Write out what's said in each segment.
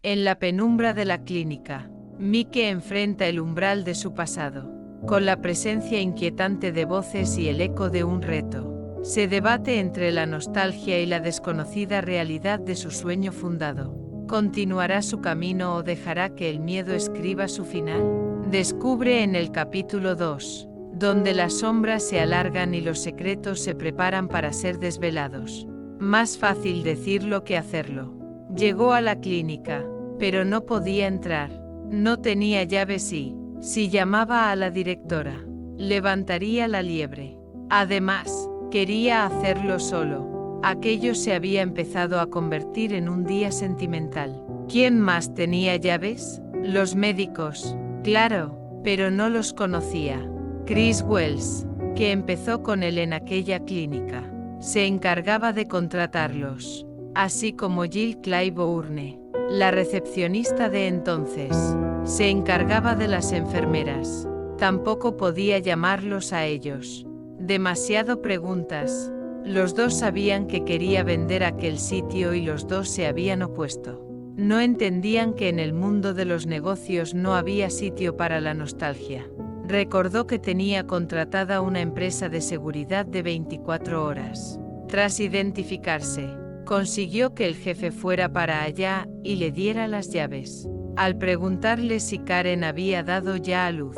En la penumbra de la clínica, Mike enfrenta el umbral de su pasado, con la presencia inquietante de voces y el eco de un reto. Se debate entre la nostalgia y la desconocida realidad de su sueño fundado. ¿Continuará su camino o dejará que el miedo escriba su final? Descubre en el capítulo 2, donde las sombras se alargan y los secretos se preparan para ser desvelados. Más fácil decirlo que hacerlo. Llegó a la clínica, pero no podía entrar. No tenía llaves y, si llamaba a la directora, levantaría la liebre. Además, quería hacerlo solo. Aquello se había empezado a convertir en un día sentimental. ¿Quién más tenía llaves? Los médicos, claro, pero no los conocía. Chris Wells, que empezó con él en aquella clínica, se encargaba de contratarlos, así como Jill Claiborne, la recepcionista de entonces, se encargaba de las enfermeras. Tampoco podía llamarlos a ellos. Demasiado preguntas. Los dos sabían que quería vender aquel sitio y los dos se habían opuesto. No entendían que en el mundo de los negocios no había sitio para la nostalgia. Recordó que tenía contratada una empresa de seguridad de 24 horas. Tras identificarse, consiguió que el jefe fuera para allá y le diera las llaves. Al preguntarle si Karen había dado ya a luz,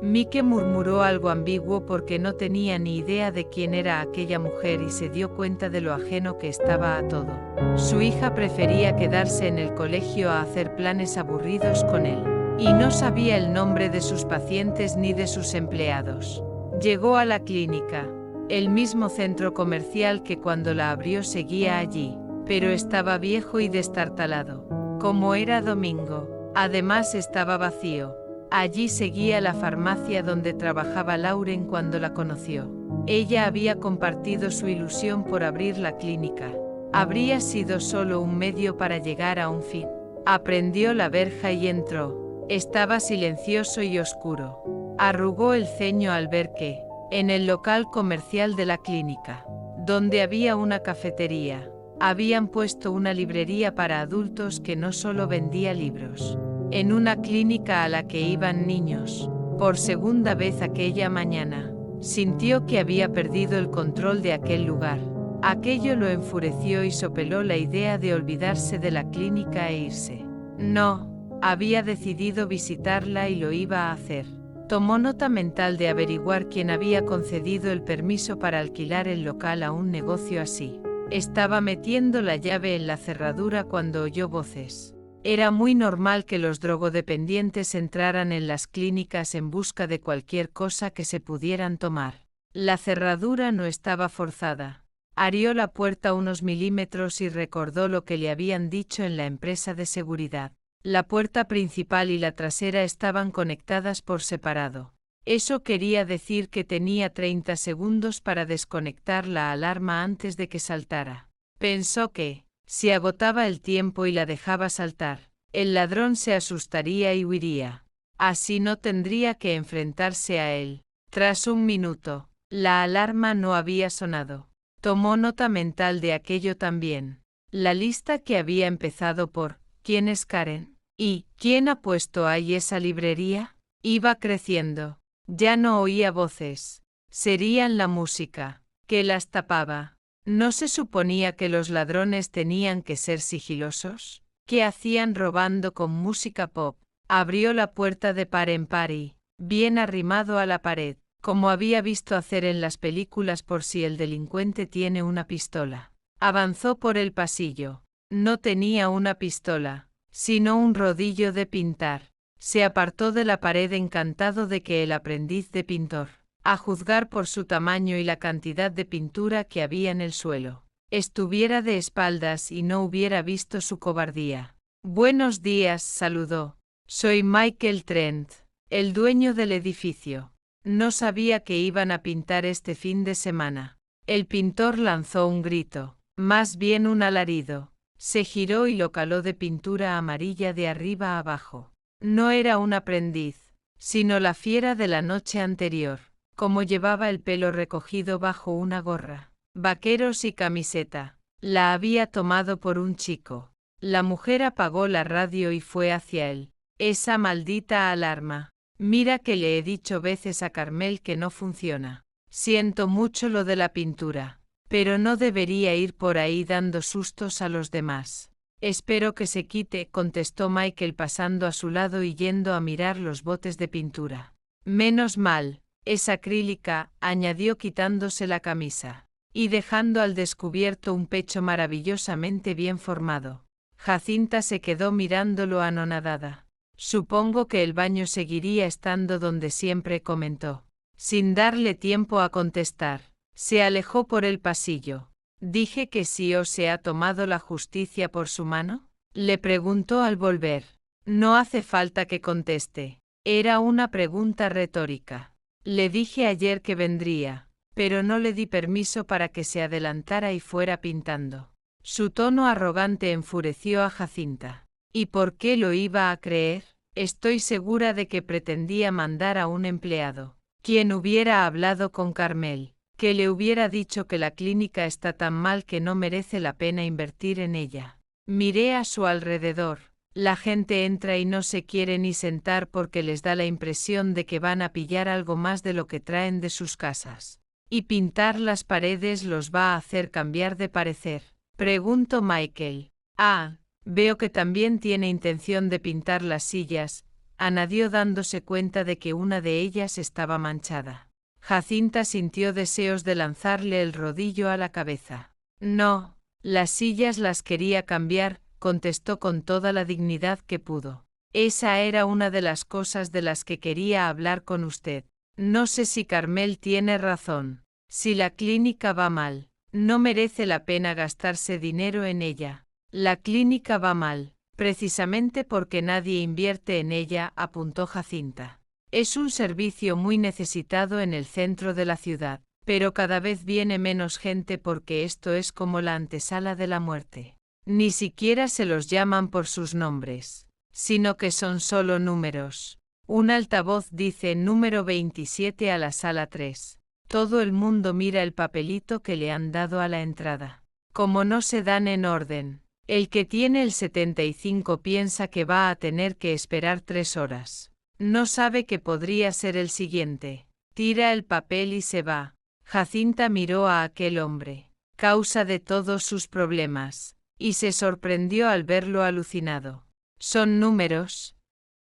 Mike murmuró algo ambiguo porque no tenía ni idea de quién era aquella mujer y se dio cuenta de lo ajeno que estaba a todo. Su hija prefería quedarse en el colegio a hacer planes aburridos con él, y no sabía el nombre de sus pacientes ni de sus empleados. Llegó a la clínica, el mismo centro comercial que cuando la abrió seguía allí, pero estaba viejo y destartalado. Como era domingo, además estaba vacío. Allí seguía la farmacia donde trabajaba Lauren cuando la conoció. Ella había compartido su ilusión por abrir la clínica. Habría sido solo un medio para llegar a un fin. Aprendió la verja y entró. Estaba silencioso y oscuro. Arrugó el ceño al ver que, en el local comercial de la clínica, donde había una cafetería, habían puesto una librería para adultos que no solo vendía libros. En una clínica a la que iban niños, por segunda vez aquella mañana, sintió que había perdido el control de aquel lugar. Aquello lo enfureció y sopeló la idea de olvidarse de la clínica e irse. No, había decidido visitarla y lo iba a hacer. Tomó nota mental de averiguar quién había concedido el permiso para alquilar el local a un negocio así. Estaba metiendo la llave en la cerradura cuando oyó voces. Era muy normal que los drogodependientes entraran en las clínicas en busca de cualquier cosa que se pudieran tomar. La cerradura no estaba forzada. Abrió la puerta unos milímetros y recordó lo que le habían dicho en la empresa de seguridad. La puerta principal y la trasera estaban conectadas por separado. Eso quería decir que tenía 30 segundos para desconectar la alarma antes de que saltara. Pensó que, si agotaba el tiempo y la dejaba saltar, el ladrón se asustaría y huiría. Así no tendría que enfrentarse a él. Tras un minuto, la alarma no había sonado. Tomó nota mental de aquello también. La lista que había empezado por ¿quién es Karen? ¿Y quién ha puesto ahí esa librería? Iba creciendo. Ya no oía voces. Serían la música, que las tapaba. ¿No se suponía que los ladrones tenían que ser sigilosos? ¿Qué hacían robando con música pop? Abrió la puerta de par en par y, bien arrimado a la pared, como había visto hacer en las películas por si el delincuente tiene una pistola. Avanzó por el pasillo. No tenía una pistola, sino un rodillo de pintar. Se apartó de la pared encantado de que el aprendiz de pintor, a juzgar por su tamaño y la cantidad de pintura que había en el suelo, estuviera de espaldas y no hubiera visto su cobardía. Buenos días, saludó. Soy Michael Trent, el dueño del edificio. No sabía que iban a pintar este fin de semana. El pintor lanzó un grito, más bien un alarido. Se giró y lo caló de pintura amarilla de arriba a abajo. No era un aprendiz, sino la fiera de la noche anterior. Como llevaba el pelo recogido bajo una gorra, vaqueros y camiseta, la había tomado por un chico. La mujer apagó la radio y fue hacia él. Esa maldita alarma. Mira que le he dicho veces a Carmel que no funciona. Siento mucho lo de la pintura, pero no debería ir por ahí dando sustos a los demás. Espero que se quite, contestó Michael pasando a su lado y yendo a mirar los botes de pintura. Menos mal, es acrílica, añadió quitándose la camisa y dejando al descubierto un pecho maravillosamente bien formado. Jacinta se quedó mirándolo anonadada. Supongo que el baño seguiría estando donde siempre, comentó. Sin darle tiempo a contestar, se alejó por el pasillo. ¿Dije que sí o se ha tomado la justicia por su mano? Le preguntó al volver. No hace falta que conteste. Era una pregunta retórica. Le dije ayer que vendría, pero no le di permiso para que se adelantara y fuera pintando. Su tono arrogante enfureció a Jacinta. ¿Y por qué lo iba a creer? Estoy segura de que pretendía mandar a un empleado. Quien hubiera hablado con Carmel, que le hubiera dicho que la clínica está tan mal que no merece la pena invertir en ella. Miré a su alrededor. La gente entra y no se quiere ni sentar porque les da la impresión de que van a pillar algo más de lo que traen de sus casas. ¿Y pintar las paredes los va a hacer cambiar de parecer? Preguntó Michael. Ah, veo que también tiene intención de pintar las sillas, añadió dándose cuenta de que una de ellas estaba manchada. Jacinta sintió deseos de lanzarle el rodillo a la cabeza. No, las sillas las quería cambiar, contestó con toda la dignidad que pudo. Esa era una de las cosas de las que quería hablar con usted. No sé si Carmel tiene razón. Si la clínica va mal, no merece la pena gastarse dinero en ella. La clínica va mal, precisamente porque nadie invierte en ella, apuntó Jacinta. Es un servicio muy necesitado en el centro de la ciudad, pero cada vez viene menos gente porque esto es como la antesala de la muerte. Ni siquiera se los llaman por sus nombres, sino que son solo números. Un altavoz dice número 27 a la sala 3. Todo el mundo mira el papelito que le han dado a la entrada. Como no se dan en orden, el que tiene el 75 piensa que va a tener que esperar 3 horas. No sabe que podría ser el siguiente. Tira el papel y se va. Jacinta miró a aquel hombre, causa de todos sus problemas, y se sorprendió al verlo alucinado. Son números.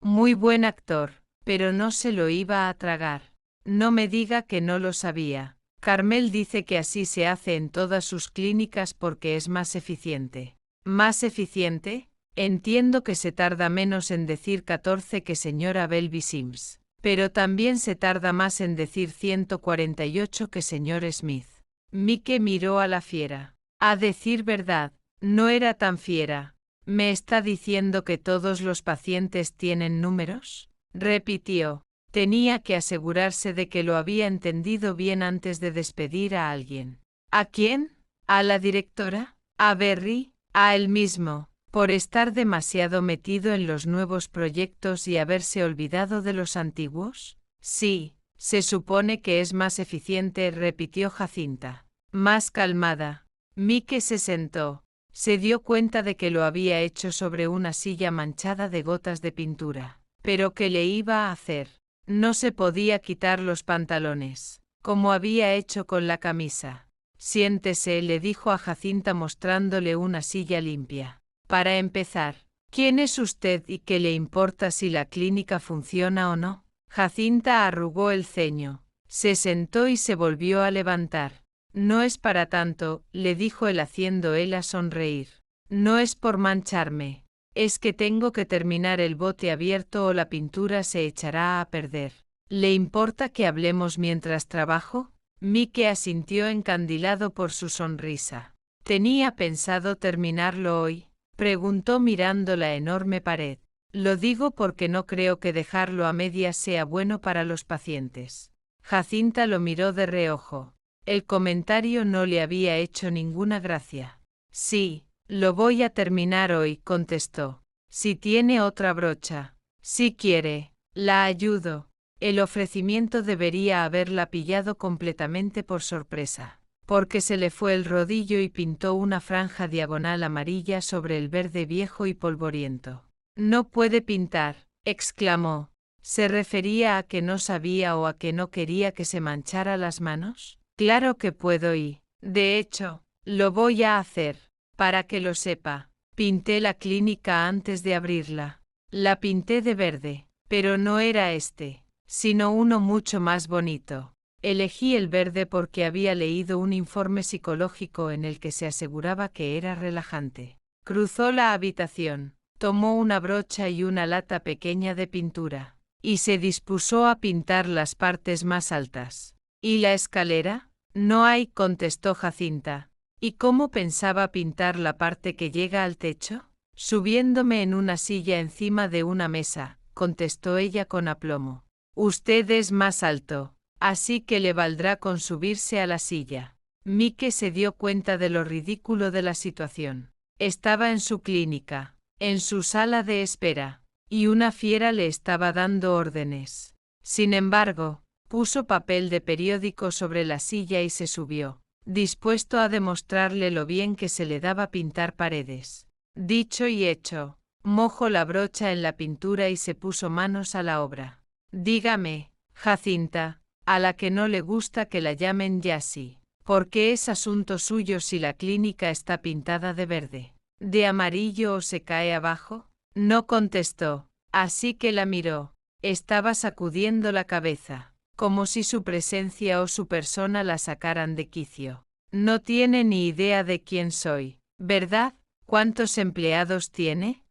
Muy buen actor, pero no se lo iba a tragar. No me diga que no lo sabía. Carmel dice que así se hace en todas sus clínicas porque es más eficiente. ¿Más eficiente? Entiendo que se tarda menos en decir 14 que señora Belby Sims, pero también se tarda más en decir 148 que señor Smith. Mike miró a la fiera. A decir verdad, no era tan fiera. ¿Me está diciendo que todos los pacientes tienen números? Repitió. Tenía que asegurarse de que lo había entendido bien antes de despedir a alguien. ¿A quién? ¿A la directora? ¿A Berry? ¿A él mismo? Por estar demasiado metido en los nuevos proyectos y haberse olvidado de los antiguos. Sí, se supone que es más eficiente, repitió Jacinta. Más calmada. Mike se sentó. Se dio cuenta de que lo había hecho sobre una silla manchada de gotas de pintura. ¿Pero qué le iba a hacer? No se podía quitar los pantalones, como había hecho con la camisa. Siéntese, le dijo a Jacinta mostrándole una silla limpia. Para empezar, ¿quién es usted y qué le importa si la clínica funciona o no? Jacinta arrugó el ceño, se sentó y se volvió a levantar. No es para tanto, le dijo él haciendo ella sonreír. No es por mancharme. Es que tengo que terminar el bote abierto o la pintura se echará a perder. ¿Le importa que hablemos mientras trabajo? Mike asintió encandilado por su sonrisa. ¿Tenía pensado terminarlo hoy? Preguntó mirando la enorme pared. Lo digo porque no creo que dejarlo a medias sea bueno para los pacientes. Jacinta lo miró de reojo. El comentario no le había hecho ninguna gracia. Sí. Lo voy a terminar hoy, contestó. Si tiene otra brocha. Si quiere, la ayudo. El ofrecimiento debería haberla pillado completamente por sorpresa. porque se le fue el rodillo y pintó una franja diagonal amarilla sobre el verde viejo y polvoriento. No puede pintar, exclamó. ¿Se refería a que no sabía o a que no quería que se manchara las manos? Claro que puedo y, de hecho, lo voy a hacer, para que lo sepa. Pinté la clínica antes de abrirla. La pinté de verde, pero no era este, sino uno mucho más bonito. Elegí el verde porque había leído un informe psicológico en el que se aseguraba que era relajante. Cruzó la habitación, tomó una brocha y una lata pequeña de pintura, y se dispuso a pintar las partes más altas. ¿Y la escalera? No hay, contestó Jacinta. ¿Y cómo pensaba pintar la parte que llega al techo? Subiéndome en una silla encima de una mesa, contestó ella con aplomo. Usted es más alto, así que le valdrá con subirse a la silla. Mike se dio cuenta de lo ridículo de la situación. Estaba en su clínica, en su sala de espera, y una fiera le estaba dando órdenes. Sin embargo, puso papel de periódico sobre la silla y se subió, dispuesto a demostrarle lo bien que se le daba pintar paredes. Dicho y hecho, mojó la brocha en la pintura y se puso manos a la obra. Dígame, Jacinta, a la que no le gusta que la llamen Jessie, porque es asunto suyo si la clínica está pintada de verde, de amarillo o se cae abajo. No contestó, así que la miró. Estaba sacudiendo la cabeza, como si su presencia o su persona la sacaran de quicio. No tiene ni idea de quién soy, ¿verdad? ¿Cuántos empleados tiene?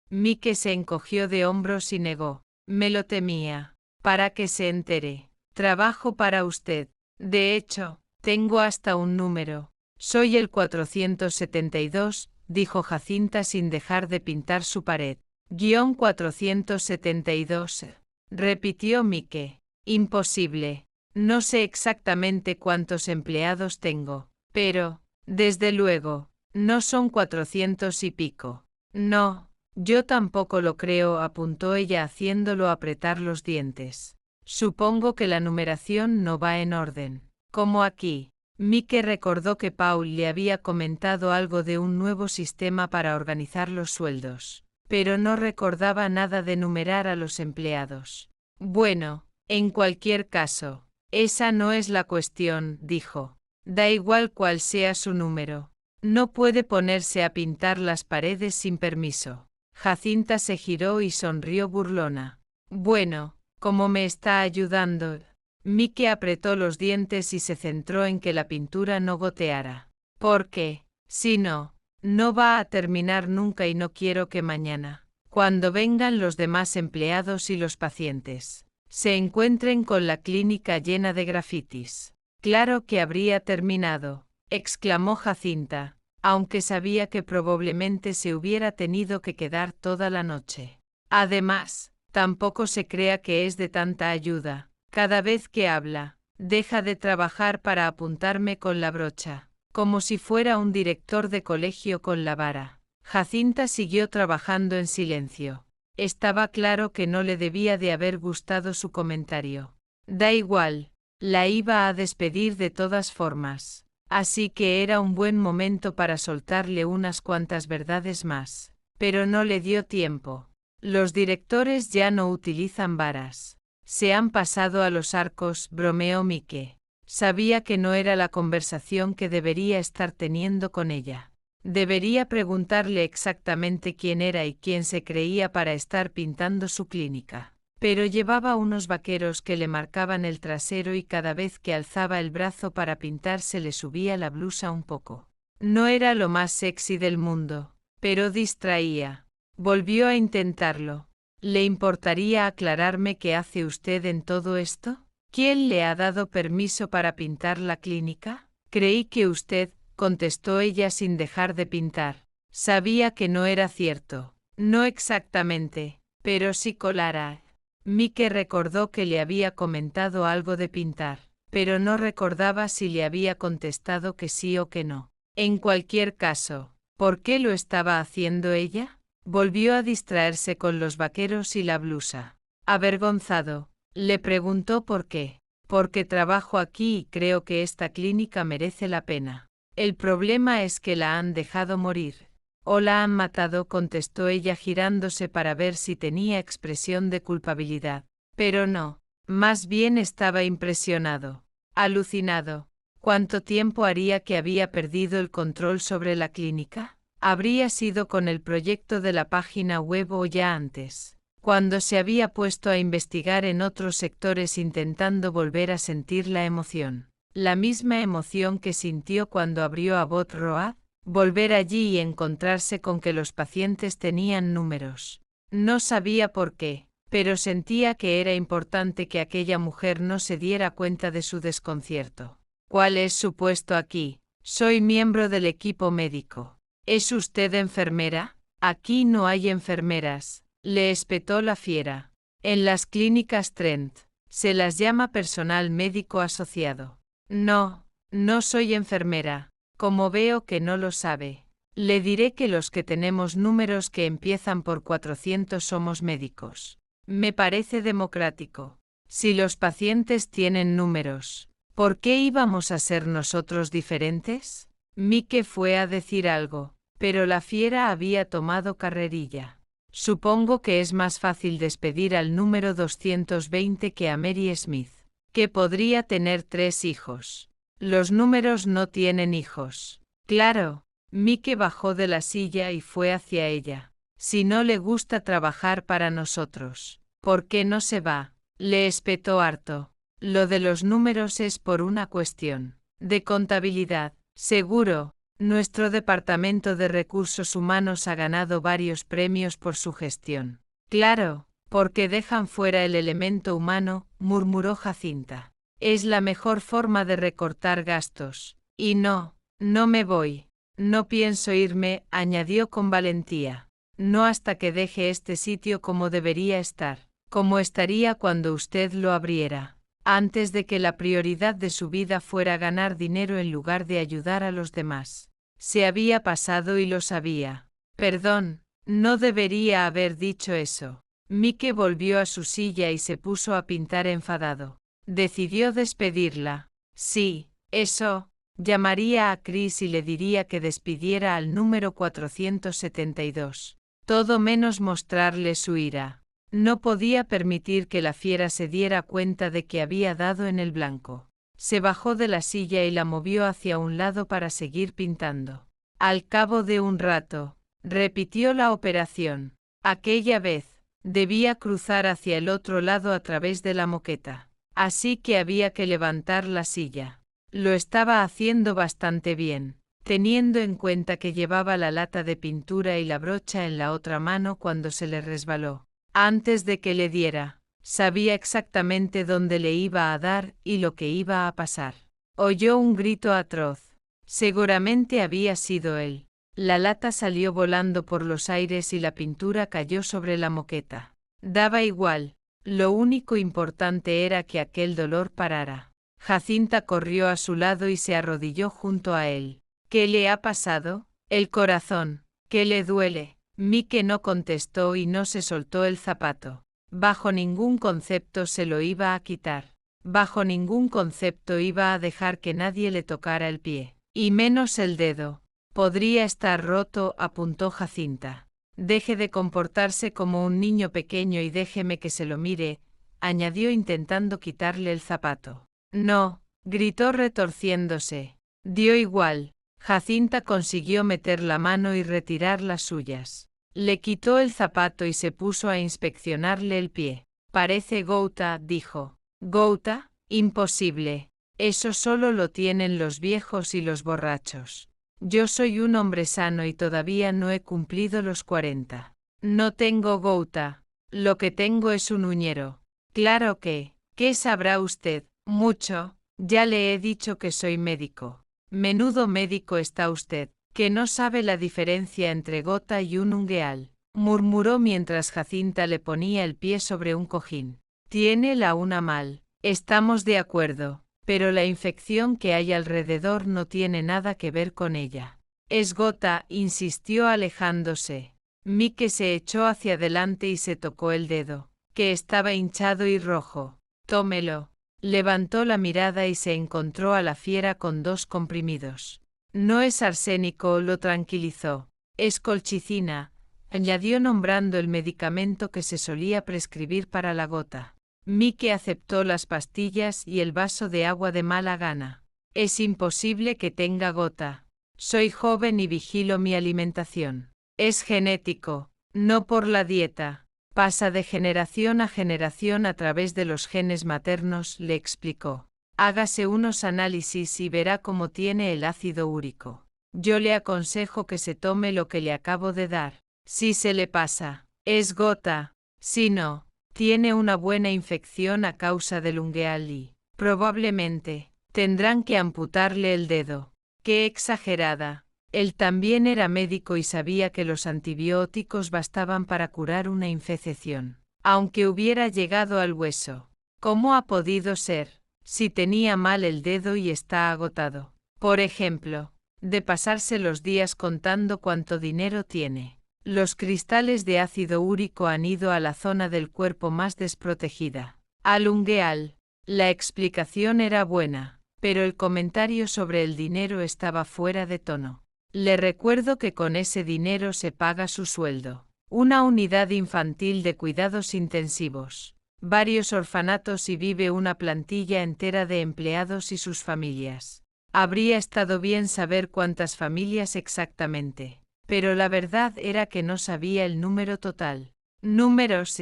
Mike se encogió de hombros y negó. Me lo temía. Para que se entere. Trabajo para usted. De hecho, tengo hasta un número. Soy el 472, dijo Jacinta sin dejar de pintar su pared. -472, repitió Mike. Imposible. No sé exactamente cuántos empleados tengo, pero, desde luego, no son 400 y pico. No, yo tampoco lo creo, apuntó ella haciéndolo apretar los dientes. Supongo que la numeración no va en orden. Como aquí. Mike recordó que Paul le había comentado algo de un nuevo sistema para organizar los sueldos, pero no recordaba nada de numerar a los empleados. Bueno, en cualquier caso, esa no es la cuestión, dijo. Da igual cuál sea su número. No puede ponerse a pintar las paredes sin permiso. Jacinta se giró y sonrió burlona. Bueno, ¿cómo me está ayudando? Mike apretó los dientes y se centró en que la pintura no goteara. Porque, si no, no va a terminar nunca y no quiero que mañana, cuando vengan los demás empleados y los pacientes, se encuentren con la clínica llena de grafitis. Claro que habría terminado, exclamó Jacinta, aunque sabía que probablemente se hubiera tenido que quedar toda la noche. Además, tampoco se crea que es de tanta ayuda. Cada vez que habla, deja de trabajar para apuntarme con la brocha, como si fuera un director de colegio con la vara. Jacinta siguió trabajando en silencio. Estaba claro que no le debía de haber gustado su comentario. Da igual, la iba a despedir de todas formas, así que era un buen momento para soltarle unas cuantas verdades más. Pero no le dio tiempo. Los directores ya no utilizan varas. Se han pasado a los arcos, bromeó Mike. Sabía que no era la conversación que debería estar teniendo con ella. Debería preguntarle exactamente quién era y quién se creía para estar pintando su clínica. Pero llevaba unos vaqueros que le marcaban el trasero y cada vez que alzaba el brazo para pintar se le subía la blusa un poco. No era lo más sexy del mundo, pero distraía. Volvió a intentarlo. ¿Le importaría aclararme qué hace usted en todo esto? ¿Quién le ha dado permiso para pintar la clínica? Creí que usted, contestó ella sin dejar de pintar. Sabía que no era cierto. No exactamente, pero sí colara. Mike recordó que le había comentado algo de pintar, pero no recordaba si le había contestado que sí o que no. En cualquier caso, ¿por qué lo estaba haciendo ella? Volvió a distraerse con los vaqueros y la blusa. Avergonzado, le preguntó por qué. porque trabajo aquí y creo que esta clínica merece la pena. El problema es que la han dejado morir. O la han matado, contestó ella girándose para ver si tenía expresión de culpabilidad. Pero no, más bien estaba impresionado, alucinado. ¿Cuánto tiempo haría que había perdido el control sobre la clínica? ¿Habría sido con el proyecto de la página web o ya antes, cuando se había puesto a investigar en otros sectores intentando volver a sentir la emoción? La misma emoción que sintió cuando abrió Abbott Road, volver allí y encontrarse con que los pacientes tenían números. No sabía por qué, pero sentía que era importante que aquella mujer no se diera cuenta de su desconcierto. ¿Cuál es su puesto aquí? Soy miembro del equipo médico. ¿Es usted enfermera? Aquí no hay enfermeras, le espetó la fiera. En las clínicas Trent, se las llama personal médico asociado. No, no soy enfermera. Como veo que no lo sabe, le diré que los que tenemos números que empiezan por 400 somos médicos. Me parece democrático. Si los pacientes tienen números, ¿por qué íbamos a ser nosotros diferentes? Mike fue a decir algo, pero la fiera había tomado carrerilla. Supongo que es más fácil despedir al número 220 que a Mary Smith, que podría tener 3 hijos. Los números no tienen hijos. Claro. Mike bajó de la silla y fue hacia ella. Si no le gusta trabajar para nosotros, ¿por qué no se va? Le espetó harto. Lo de los números es por una cuestión de contabilidad. Seguro, nuestro departamento de recursos humanos ha ganado varios premios por su gestión. Claro, porque dejan fuera el elemento humano, murmuró Jacinta. Es la mejor forma de recortar gastos. Y no me voy. No pienso irme, añadió con valentía. No hasta que deje este sitio como debería estar, como estaría cuando usted lo abriera, antes de que la prioridad de su vida fuera ganar dinero en lugar de ayudar a los demás. Se había pasado y lo sabía. Perdón, no debería haber dicho eso. Mike volvió a su silla y se puso a pintar enfadado. Decidió despedirla. Sí, eso. Llamaría a Chris y le diría que despidiera al número 472. Todo menos mostrarle su ira. No podía permitir que la fiera se diera cuenta de que había dado en el blanco. Se bajó de la silla y la movió hacia un lado para seguir pintando. Al cabo de un rato, repitió la operación. Aquella vez, debía cruzar hacia el otro lado a través de la moqueta. Así que había que levantar la silla. Lo estaba haciendo bastante bien, teniendo en cuenta que llevaba la lata de pintura y la brocha en la otra mano cuando se le resbaló. Antes de que le diera, sabía exactamente dónde le iba a dar y lo que iba a pasar. Oyó un grito atroz. Seguramente había sido él. La lata salió volando por los aires y la pintura cayó sobre la moqueta. Daba igual. Lo único importante era que aquel dolor parara. Jacinta corrió a su lado y se arrodilló junto a él. ¿Qué le ha pasado? El corazón. ¿Qué le duele? Mike no contestó y no se soltó el zapato. Bajo ningún concepto se lo iba a quitar. Bajo ningún concepto iba a dejar que nadie le tocara el pie. Y menos el dedo. Podría estar roto, apuntó Jacinta. Deje de comportarse como un niño pequeño y déjeme que se lo mire, añadió intentando quitarle el zapato. No, gritó retorciéndose. Dio igual. Jacinta consiguió meter la mano y retirar las suyas. Le quitó el zapato y se puso a inspeccionarle el pie. Parece gouta, dijo. ¿Gouta? Imposible. Eso solo lo tienen los viejos y los borrachos. Yo soy un hombre sano y todavía no he cumplido los 40. No tengo gouta. Lo que tengo es un uñero. Claro que. ¿Qué sabrá usted? Mucho. Ya le he dicho que soy médico. Menudo médico está usted, que no sabe la diferencia entre gota y un ungueal, murmuró mientras Jacinta le ponía el pie sobre un cojín. Tiene la una mal. Estamos de acuerdo. Pero la infección que hay alrededor no tiene nada que ver con ella. Es gota, insistió alejándose. Mike se echó hacia adelante y se tocó el dedo, que estaba hinchado y rojo. Tómelo. Levantó la mirada y se encontró a la fiera con 2 comprimidos. No es arsénico, lo tranquilizó. Es colchicina, añadió nombrando el medicamento que se solía prescribir para la gota. Mike aceptó las pastillas y el vaso de agua de mala gana. Es imposible que tenga gota. Soy joven y vigilo mi alimentación. Es genético, no por la dieta. Pasa de generación a generación a través de los genes maternos, le explicó. Hágase unos análisis y verá cómo tiene el ácido úrico. Yo le aconsejo que se tome lo que le acabo de dar. Si se le pasa, es gota. Si no, tiene una buena infección a causa del ungueal y, probablemente, tendrán que amputarle el dedo. ¡Qué exagerada! Él también era médico y sabía que los antibióticos bastaban para curar una infección, aunque hubiera llegado al hueso. ¿Cómo ha podido ser? Si tenía mal el dedo y está agotado, por ejemplo, de pasarse los días contando cuánto dinero tiene. Los cristales de ácido úrico han ido a la zona del cuerpo más desprotegida, al ungueal. La explicación era buena, pero el comentario sobre el dinero estaba fuera de tono. Le recuerdo que con ese dinero se paga su sueldo, una unidad infantil de cuidados intensivos, varios orfanatos y vive una plantilla entera de empleados y sus familias. Habría estado bien saber cuántas familias exactamente, pero la verdad era que no sabía el número total. Números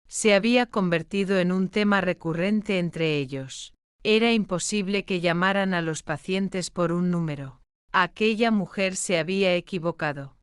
se había convertido en un tema recurrente entre ellos. Era imposible que llamaran a los pacientes por un número. Aquella mujer se había equivocado.